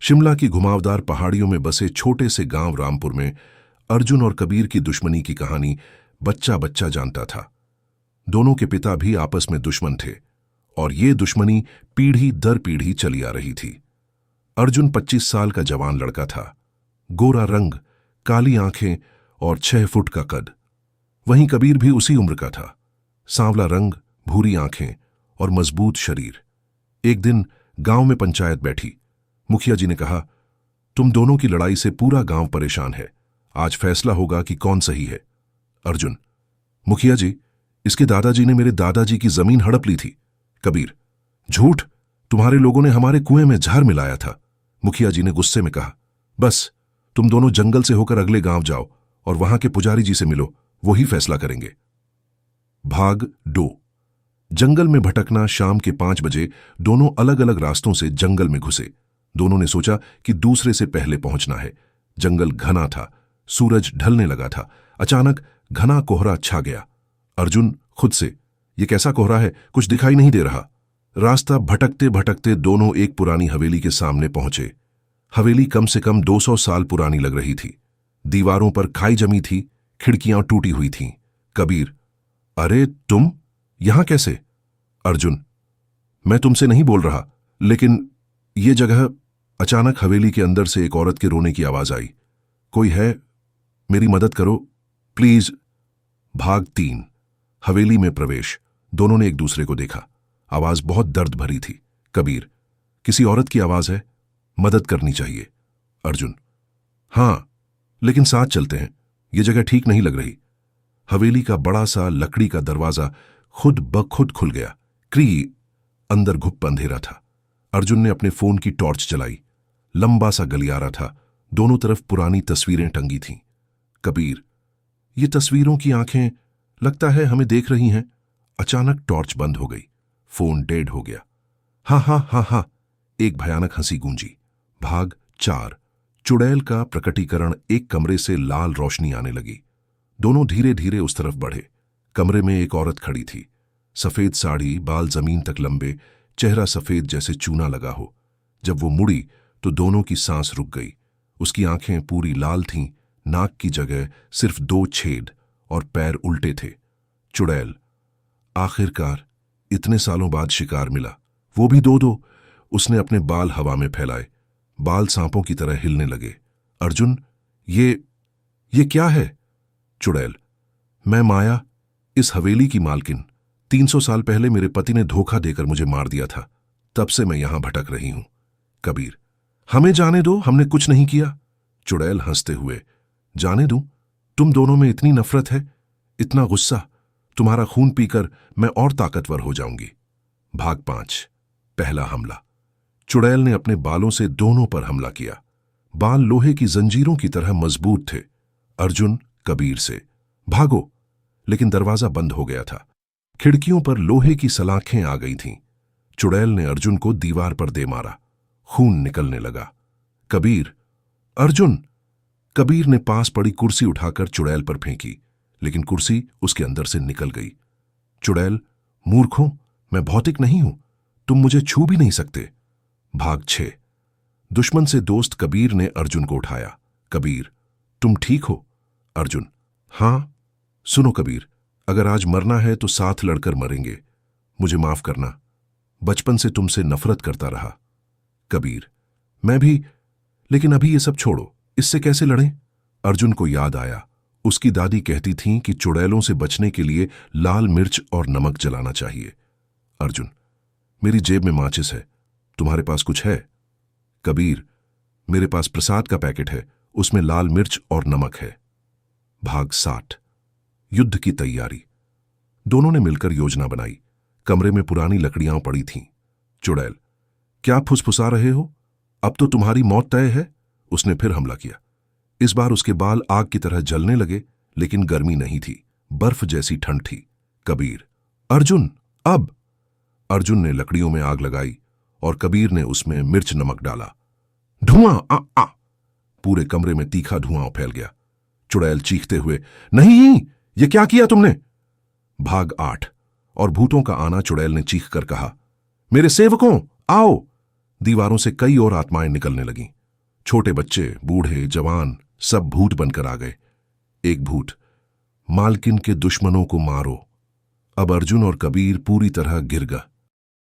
शिमला की घुमावदार पहाड़ियों में बसे छोटे से गांव रामपुर में अर्जुन और कबीर की दुश्मनी की कहानी बच्चा बच्चा जानता था। दोनों के पिता भी आपस में दुश्मन थे और ये दुश्मनी पीढ़ी दर पीढ़ी चली आ रही थी। अर्जुन 25 साल का जवान लड़का था, गोरा रंग, काली आंखें और 6 फुट का कद। वहीं कबीर भी उसी उम्र का था, सांवला रंग, भूरी आंखें और मजबूत शरीर। एक दिन गांव में पंचायत बैठी। मुखिया जी ने कहा, तुम दोनों की लड़ाई से पूरा गांव परेशान है, आज फैसला होगा कि कौन सही है। अर्जुन: मुखिया जी, इसके दादाजी ने मेरे दादाजी की जमीन हड़प ली थी। कबीर: झूठ, तुम्हारे लोगों ने हमारे कुएं में जहर मिलाया था। मुखिया जी ने गुस्से में कहा, बस तुम दोनों जंगल से होकर अगले गांव जाओ और वहां के पुजारी जी से मिलो, वो ही फैसला करेंगे। भाग 2। जंगल में भटकना। शाम के 5 बजे दोनों अलग अलग रास्तों से जंगल में घुसे। दोनों ने सोचा कि दूसरे से पहले पहुंचना है। जंगल घना था, सूरज ढलने लगा था। अचानक घना कोहरा छा गया। अर्जुन खुद से, ये कैसा कोहरा है, कुछ दिखाई नहीं दे रहा। रास्ता भटकते भटकते दोनों एक पुरानी हवेली के सामने पहुंचे। हवेली कम से कम 200 साल पुरानी लग रही थी। दीवारों पर खाई जमी थी, खिड़कियां टूटी हुई थीं। कबीर: अरे तुम यहां कैसे? अर्जुन: मैं तुमसे नहीं बोल रहा, लेकिन ये जगह। अचानक हवेली के अंदर से एक औरत के रोने की आवाज आई। कोई है? मेरी मदद करो प्लीज। भाग 3। हवेली में प्रवेश। दोनों ने एक दूसरे को देखा। आवाज बहुत दर्द भरी थी। कबीर: किसी औरत की आवाज है, मदद करनी चाहिए। अर्जुन: हां, लेकिन साथ चलते हैं, यह जगह ठीक नहीं लग रही। हवेली का बड़ा सा लकड़ी का दरवाजा खुद ब खुद खुल गया। अंदर घुप अंधेरा था। अर्जुन ने अपने फोन की टॉर्च जलाई। लंबा सा गलियारा था, दोनों तरफ पुरानी तस्वीरें टंगी थीं। कबीर: ये तस्वीरों की आंखें लगता है हमें देख रही हैं। अचानक टॉर्च बंद हो गई, फोन डेड हो गया। हा हा हा हा, एक भयानक हंसी गूंजी। भाग 4। चुड़ैल का प्रकटीकरण। एक कमरे से लाल रोशनी आने लगी। दोनों धीरे धीरे उस तरफ बढ़े। कमरे में एक औरत खड़ी थी, सफेद साड़ी, बाल जमीन तक लंबे, चेहरा सफेद जैसे चूना लगा हो। जब वो मुड़ी तो दोनों की सांस रुक गई। उसकी आंखें पूरी लाल थीं, नाक की जगह सिर्फ 2 छेद और पैर उल्टे थे। चुड़ैल: आखिरकार इतने सालों बाद शिकार मिला, वो भी 2-2। उसने अपने बाल हवा में फैलाए, बाल सांपों की तरह हिलने लगे। अर्जुन: ये क्या है? चुड़ैल: मैं माया, इस हवेली की मालकिन। 300 साल पहले मेरे पति ने धोखा देकर मुझे मार दिया था, तब से मैं यहां भटक रही हूं। कबीर: हमें जाने दो, हमने कुछ नहीं किया। चुड़ैल हंसते हुए: जाने दूं? तुम दोनों में इतनी नफरत है, इतना गुस्सा, तुम्हारा खून पीकर मैं और ताकतवर हो जाऊंगी। भाग 5। पहला हमला। चुड़ैल ने अपने बालों से दोनों पर हमला किया। बाल लोहे की जंजीरों की तरह मजबूत थे। अर्जुन कबीर से, भागो, लेकिन दरवाजा बंद हो गया था। खिड़कियों पर लोहे की सलाखें आ गई थीं। चुड़ैल ने अर्जुन को दीवार पर दे मारा, खून निकलने लगा। कबीर: अर्जुन! कबीर ने पास पड़ी कुर्सी उठाकर चुड़ैल पर फेंकी, लेकिन कुर्सी उसके अंदर से निकल गई। चुड़ैल: मूर्खों, मैं भौतिक नहीं हूं, तुम मुझे छू भी नहीं सकते। भाग 6। दुश्मन से दोस्त। कबीर ने अर्जुन को उठाया। कबीर: तुम ठीक हो? अर्जुन: हां। सुनो कबीर, अगर आज मरना है तो साथ लड़कर मरेंगे। मुझे माफ करना, बचपन से तुमसे नफरत करता रहा। कबीर: मैं भी, लेकिन अभी ये सब छोड़ो, इससे कैसे लड़ें? अर्जुन को याद आया, उसकी दादी कहती थीं कि चुड़ैलों से बचने के लिए लाल मिर्च और नमक जलाना चाहिए। अर्जुन: मेरी जेब में माचिस है, तुम्हारे पास कुछ है? कबीर: मेरे पास प्रसाद का पैकेट है, उसमें लाल मिर्च और नमक है। भाग 7। युद्ध की तैयारी। दोनों ने मिलकर योजना बनाई। कमरे में पुरानी लकड़ियां पड़ी थीं। चुड़ैल: क्या फुसफुसा रहे हो? अब तो तुम्हारी मौत तय है। उसने फिर हमला किया। इस बार उसके बाल आग की तरह जलने लगे, लेकिन गर्मी नहीं थी, बर्फ जैसी ठंड थी। कबीर: अर्जुन अब! अर्जुन ने लकड़ियों में आग लगाई और कबीर ने उसमें मिर्च नमक डाला। धुआं! आ! पूरे कमरे में तीखा धुआं फैल गया। चुड़ैल चीखते हुए: नहीं, ये क्या किया तुमने? भाग 8। और भूतों का आना। चुड़ैल ने चीखकर कहा, मेरे सेवकों आओ! दीवारों से कई और आत्माएं निकलने लगीं। छोटे बच्चे, बूढ़े, जवान सब भूत बनकर आ गए। एक भूत, मालकिन के दुश्मनों को मारो। अब अर्जुन और कबीर पूरी तरह गिर गए।